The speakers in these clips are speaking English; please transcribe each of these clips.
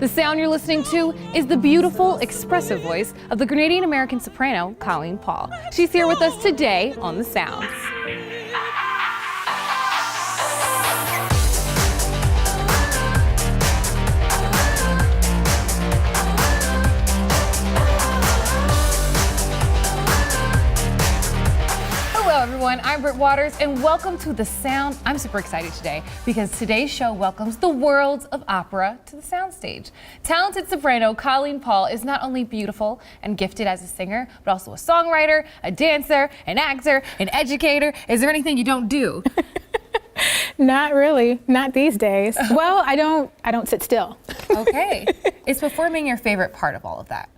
The sound you're listening to is the beautiful, expressive voice of the Grenadian-American soprano, Colleen Paul. She's here with us today on The Sounds. Everyone, I'm Britt Waters and welcome to The Sound. I'm super excited today because today's show welcomes the worlds of opera to the soundstage. Talented soprano Colleen Paul is not only beautiful and gifted as a singer, but also a songwriter, a dancer, an actor, an educator. Is there anything you don't do? Not really, not these days. Well, I don't sit still. Okay. Is performing your favorite part of all of that?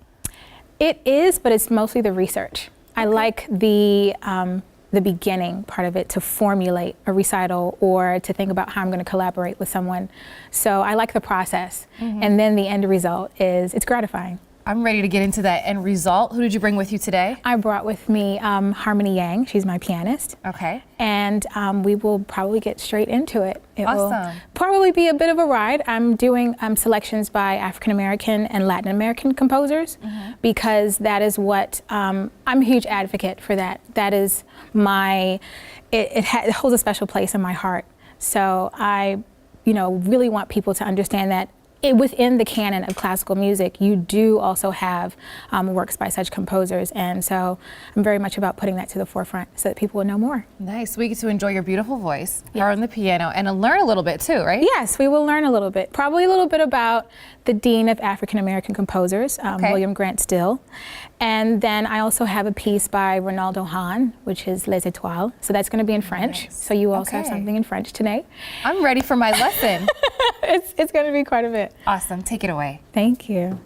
It is, but it's mostly the research. Okay. I like the beginning part of it, to formulate a recital or to think about how I'm going to collaborate with someone. So I like the process, and then the end result it's gratifying. I'm ready to get into that end result. Who did you bring with you today? I brought with me Harmony Yang. She's my pianist. Okay. And we will probably get straight into it. It awesome. will probably be a bit of a ride. I'm doing selections by African American and Latin American composers because that is what, I'm a huge advocate for that. That is it holds a special place in my heart. So I, really want people to understand that within the canon of classical music, you do also have works by such composers, and so I'm very much about putting that to the forefront so that people will know more. Nice. We get to enjoy your beautiful voice, power on the piano, and learn a little bit too, right? Yes, we will learn a little bit. Probably a little bit about the Dean of African American Composers, William Grant Still. And then I also have a piece by Ronaldo Hahn, which is Les Étoiles. So that's going to be in French. Nice. So you also have something in French today. I'm ready for my lesson. It's going to be quite a bit. Awesome. Take it away. Thank you.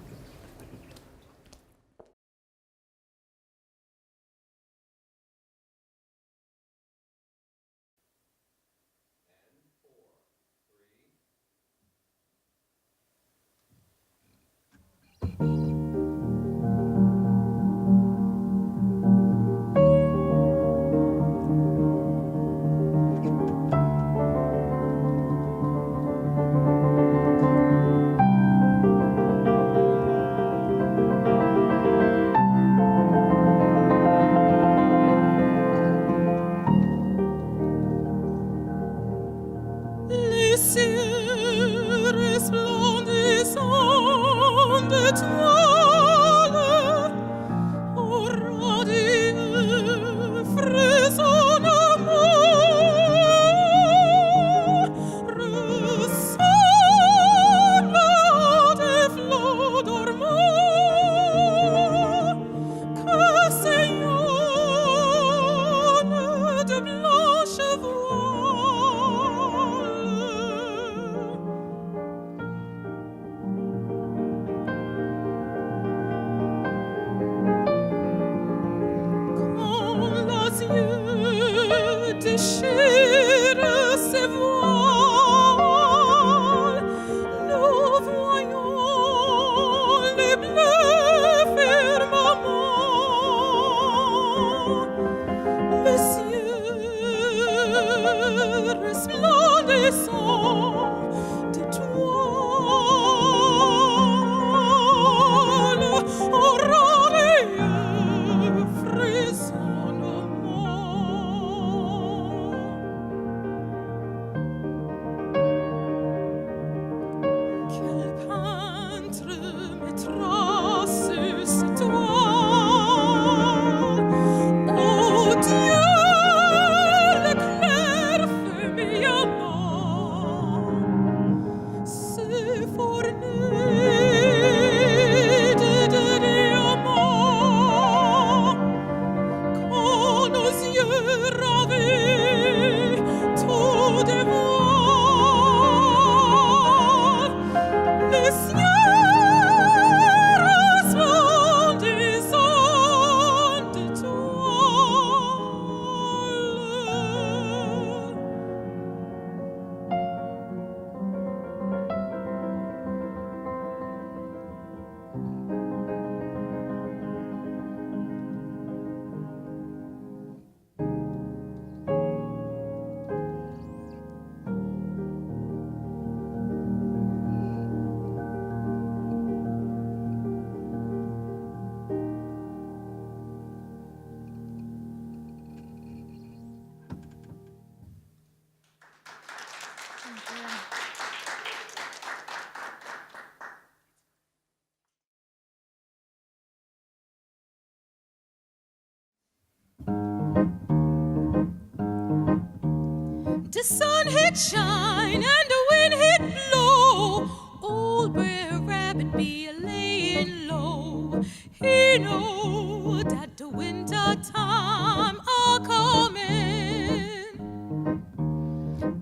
The sun hit shine and the wind hit blow. Old Brer Rabbit be a laying low. He know that the winter time a coming.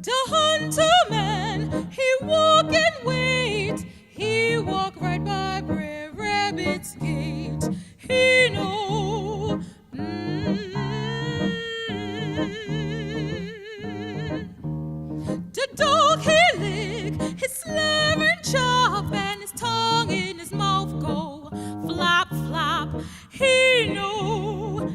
The hunter man, he walk and wait. He walk right by Brer Rabbit's gate. He know. The dog he lick, his slurring chop, and his tongue in his mouth go flop, flop. He know.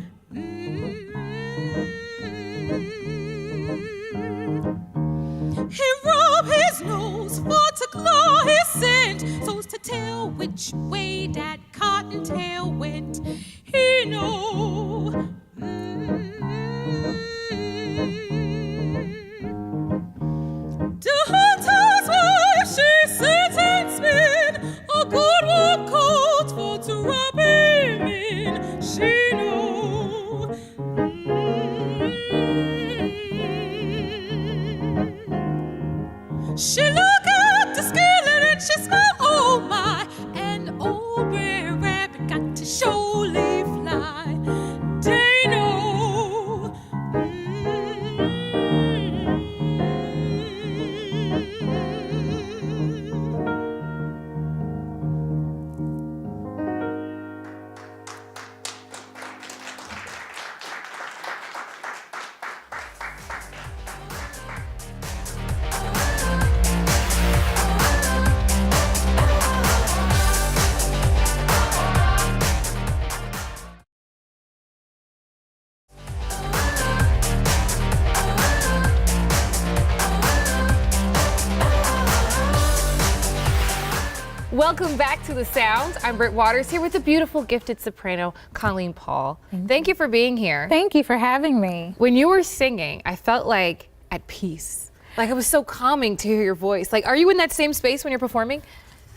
He rub his nose for to claw his scent, so's to tell which way that cottontail went. He know. The hunter's wife, she sits and spin a good warm coat for to rub him in. She know. She look at the skillet and she smell, oh my, and old Brer Rabbit got to surely fly. They know. Welcome back to The Sound. I'm Britt Waters here with the beautiful gifted soprano, Colleen Paul. Thank you for being here. Thank you for having me. When you were singing, I felt like at peace. Like it was so calming to hear your voice. Like, are you in that same space when you're performing?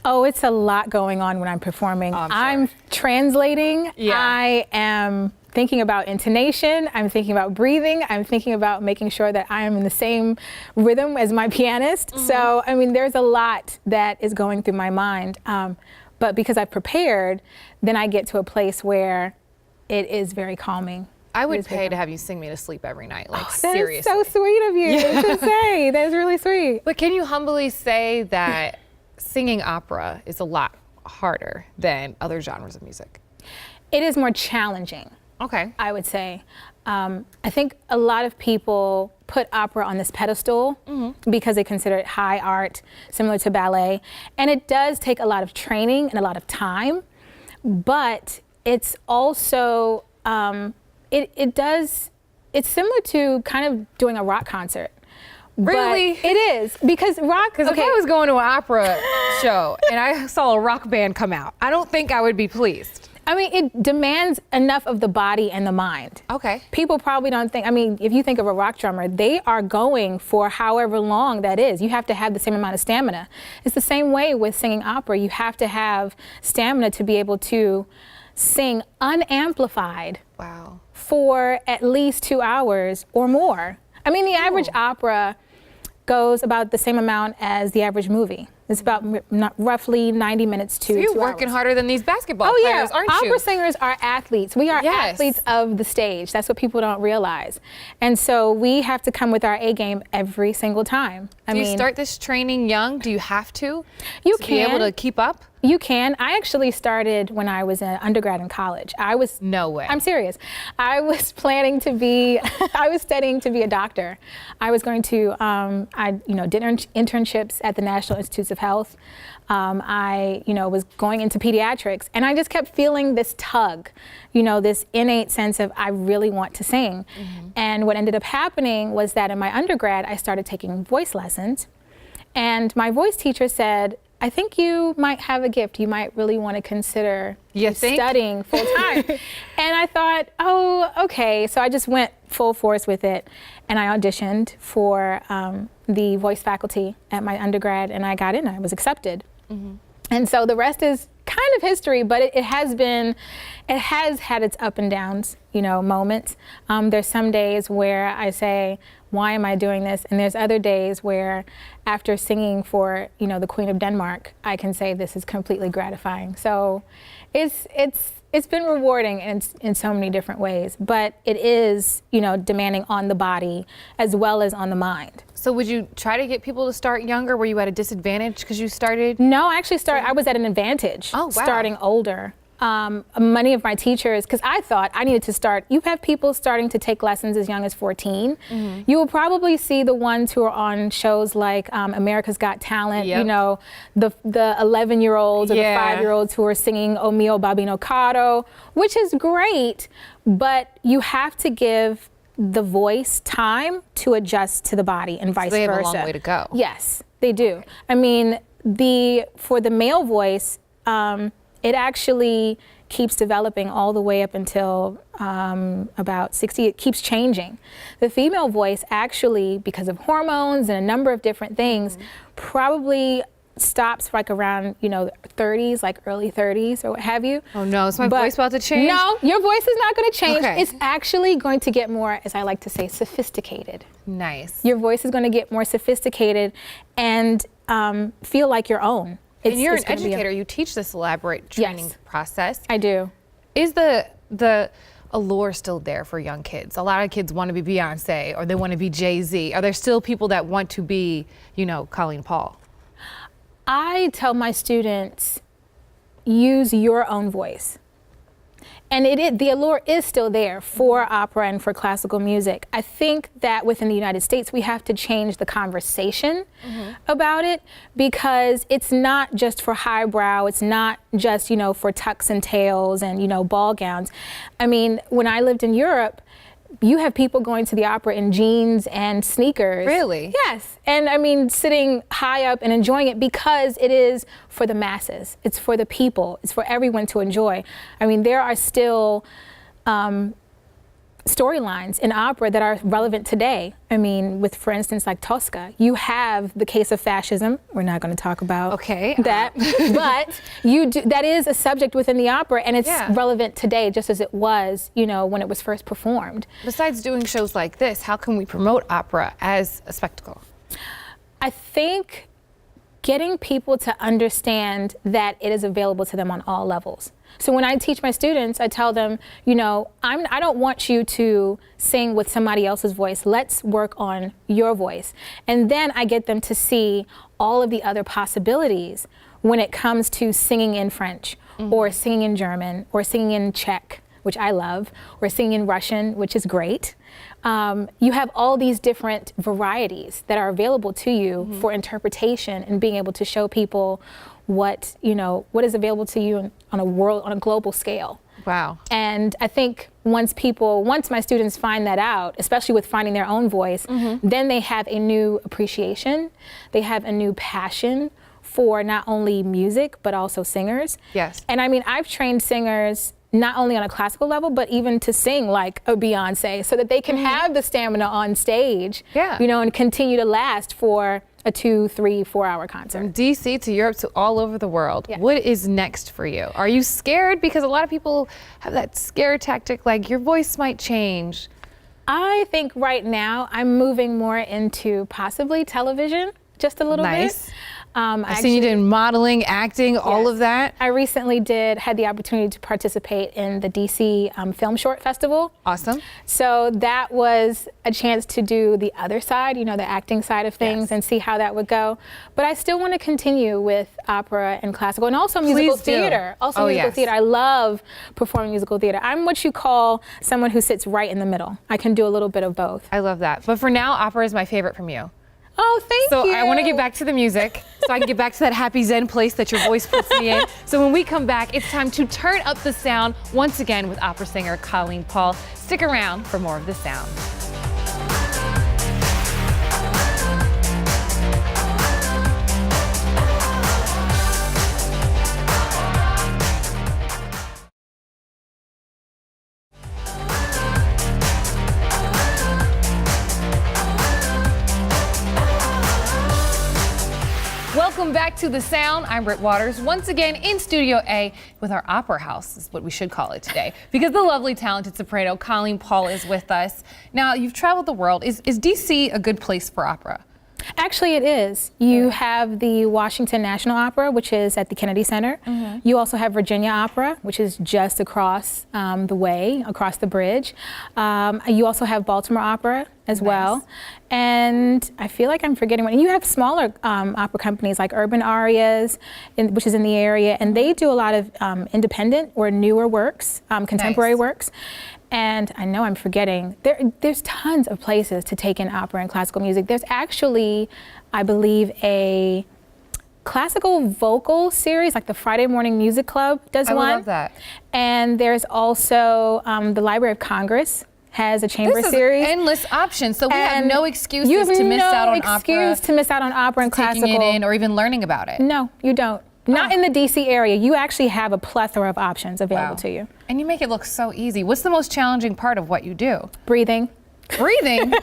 Oh, it's a lot going on when I'm performing. Oh, I'm translating. Yeah. I am thinking about intonation. I'm thinking about breathing. I'm thinking about making sure that I am in the same rhythm as my pianist. So, I mean, there's a lot that is going through my mind. But because I've prepared, then I get to a place where it is very calming. I would pay to have you sing me to sleep every night. Like, That seriously. is so sweet of you to say. That is really sweet. But can you humbly say that singing opera is a lot harder than other genres of music? It is more challenging. Okay. I would say. I think a lot of people put opera on this pedestal because they consider it high art, similar to ballet. And it does take a lot of training and a lot of time, but it's also, it's similar to kind of doing a rock concert. Really? But it is, because rock, Because if I was going to an opera show and I saw a rock band come out, I don't think I would be pleased. I mean, it demands enough of the body and the mind. Okay. People probably don't think, I mean, if you think of a rock drummer, they are going for however long that is. You have to have the same amount of stamina. It's the same way with singing opera. You have to have stamina to be able to sing unamplified Wow. for at least 2 hours or more. I mean, the average opera goes about the same amount as the average movie. It's about roughly 90 minutes to 2 hours. You're working harder than these basketball Oh players, yeah, aren't you? opera singers are athletes. We are Yes. athletes of the stage. That's what people don't realize. And so we have to come with our A game every single time. Do you start this training young? Do you have to? You to be able can. to keep up? You can. I actually started when I was an undergrad in college. No way. I'm serious. I was planning to be, I was studying to be a doctor. I was going to, I did internships at the National Institutes of Health. I was going into pediatrics, and I just kept feeling this tug, this innate sense of I really want to sing. And what ended up happening was that in my undergrad, I started taking voice lessons, and my voice teacher said, I think you might have a gift. You might really want to consider studying full time. And I thought, oh, okay. So I just went full force with it, and I auditioned for the voice faculty at my undergrad, and I got in. I was accepted. And so the rest is kind of history, but it has had its up and downs, moments. There's some days where I say, why am I doing this? And there's other days where after singing for, the Queen of Denmark, I can say this is completely gratifying. So it's been rewarding in so many different ways, but it is, demanding on the body as well as on the mind. So would you try to get people to start younger? Were you at a disadvantage because you started? No, I actually I was at an advantage. Oh, wow. Starting older. Many of my teachers, because I thought I needed to start, you have people starting to take lessons as young as 14. You will probably see the ones who are on shows like America's Got Talent, the 11-year-olds or the 5-year-olds who are singing O Mio Babino Caro, which is great, but you have to give the voice time to adjust to the body and vice versa. They have a long way to go. Yes, they do. I mean, for the male voice, it actually keeps developing all the way up until about 60. It keeps changing. The female voice actually, because of hormones and a number of different things, probably stops like around 30s, like early 30s or what have you. Oh no, is my voice about to change? No, your voice is not going to change. Okay. It's actually going to get more, as I like to say, sophisticated. Nice. Your voice is going to get more sophisticated and feel like your own. And you're an educator. You teach this elaborate training process. I do. Is the allure still there for young kids? A lot of kids want to be Beyonce or they want to be Jay-Z. Are there still people that want to be, Colleen Paul? I tell my students, use your own voice. And the allure is still there for opera and for classical music. I think that within the United States, we have to change the conversation about it, because it's not just for highbrow. It's not just, for tux and tails and, ball gowns. I mean, when I lived in Europe, you have people going to the opera in jeans and sneakers. Really? Yes. And I mean, sitting high up and enjoying it because it is for the masses. It's for the people. It's for everyone to enjoy. I mean, there are still storylines in opera that are relevant today. I mean, with, for instance, like Tosca, you have the case of fascism. We're not going to talk about that, but that is a subject within the opera, and it's relevant today just as it was, when it was first performed. Besides doing shows like this, how can we promote opera as a spectacle? I think getting people to understand that it is available to them on all levels. So when I teach my students, I tell them, I don't want you to sing with somebody else's voice. Let's work on your voice. And then I get them to see all of the other possibilities when it comes to singing in French or singing in German or singing in Czech, which I love, or singing in Russian, which is great. You have all these different varieties that are available to you for interpretation and being able to show people what is available to you on a global scale. Wow. And I think once my students find that out, especially with finding their own voice, then they have a new appreciation. They have a new passion for not only music, but also singers. Yes. And I mean, I've trained singers not only on a classical level, but even to sing like a Beyonce, so that they can have the stamina on stage, and continue to last for a 2, 3, 4 hour concert. From DC to Europe to all over the world. Yeah. What is next for you? Are you scared? Because a lot of people have that scare tactic, like your voice might change. I think right now I'm moving more into possibly television, just a little bit. I've seen you doing modeling, acting, all of that. I recently had the opportunity to participate in the DC Film Short Festival. Awesome. So that was a chance to do the other side, the acting side of things, and see how that would go. But I still want to continue with opera and classical, and also musical theater. Theater. I love performing musical theater. I'm what you call someone who sits right in the middle. I can do a little bit of both. I love that. But for now, opera is my favorite from you. Oh, thank you. So I want to get back to the music so I can get back to that happy zen place that your voice puts me in. So when we come back, it's time to turn up the sound once again with opera singer Colleen Paul. Stick around for more of The Sound. Welcome back to The Sound. I'm Britt Waters, once again in Studio A with our Opera House, is what we should call it today, because the lovely, talented soprano Colleen Paul is with us. Now, you've traveled the world. Is DC a good place for opera? Actually, it is. You have the Washington National Opera, which is at the Kennedy Center. You also have Virginia Opera, which is just across the way, across the bridge. You also have Baltimore Opera as well. And I feel like I'm forgetting one. You have smaller opera companies like Urban Arias, which is in the area, and they do a lot of independent or newer works, contemporary works. And I know I'm forgetting, there's tons of places to take in opera and classical music. There's actually, I believe, a classical vocal series, like the Friday Morning Music Club does one. I love that. And there's also the Library of Congress has a chamber series. This is endless options, so we have no excuses you have to miss out on no excuse to miss out on opera and classical. Taking it in or even learning about it. No, you don't. Not in the DC area. You actually have a plethora of options available to you. And you make it look so easy. What's the most challenging part of what you do? Breathing. Breathing?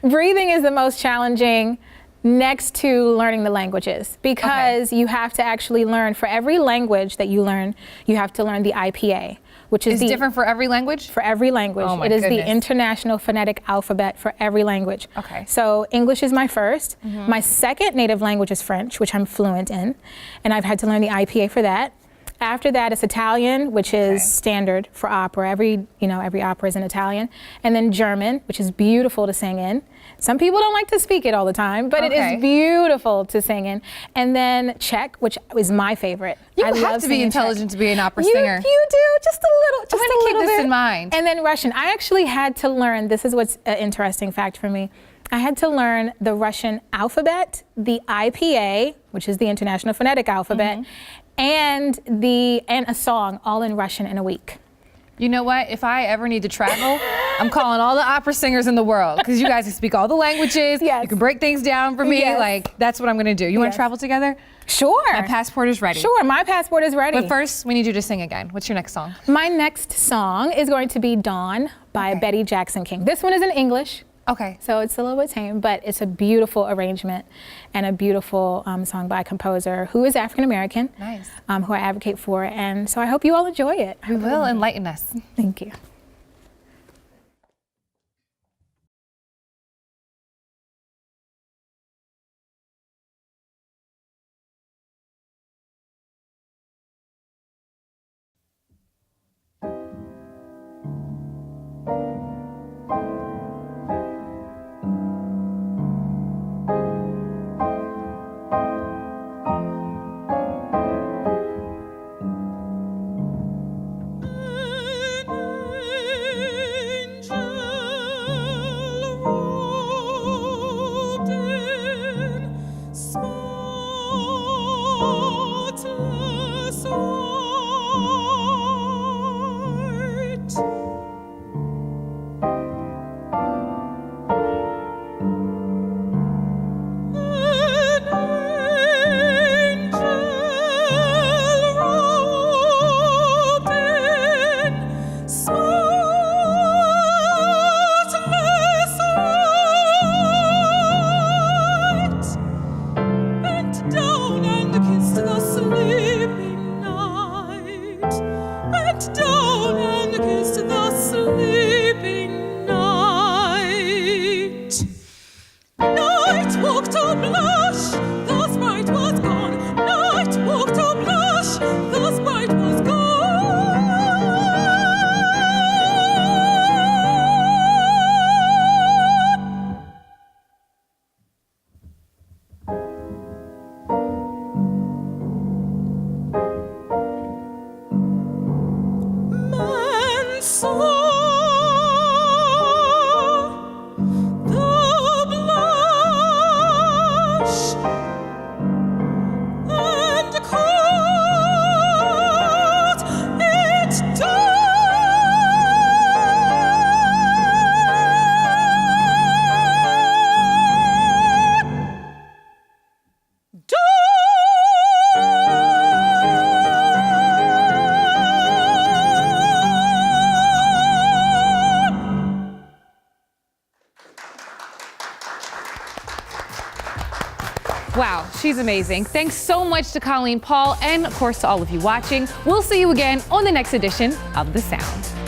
Breathing is the most challenging next to learning the languages, because you have to actually learn, for every language that you learn, you have to learn the IPA, which is different for every language? For every language. Oh my It is goodness. the International Phonetic Alphabet for every language. Okay. So English is my first. My second native language is French, which I'm fluent in, and I've had to learn the IPA for that. After that, it's Italian, which is standard for opera. Every opera is in Italian. And then German, which is beautiful to sing in. Some people don't like to speak it all the time, but it is beautiful to sing in. And then Czech, which is my favorite. You I have love to be singing intelligent Czech. to be an opera singer. You do, just a little, just I'm a gonna keep little this bit. in mind. And then Russian. I actually had to learn, this is what's an interesting fact for me. I had to learn the Russian alphabet, the IPA, which is the International Phonetic Alphabet, and a song all in Russian in a week. You know what? If I ever need to travel, I'm calling all the opera singers in the world, because you guys can speak all the languages. Yes. You can break things down for me. Yes. Like, that's what I'm going to do. You want to travel together? Sure. My passport is ready. Sure, my passport is ready. But first, we need you to sing again. What's your next song? My next song is going to be Dawn by Betty Jackson King. This one is in English. Okay. So it's a little bit tame, but it's a beautiful arrangement and a beautiful song by a composer who is African American, who I advocate for. And so I hope you all enjoy it. We will. Enlighten us. Thank you. Wow, she's amazing. Thanks so much to Colleen Paul and, of course, to all of you watching. We'll see you again on the next edition of The Sound.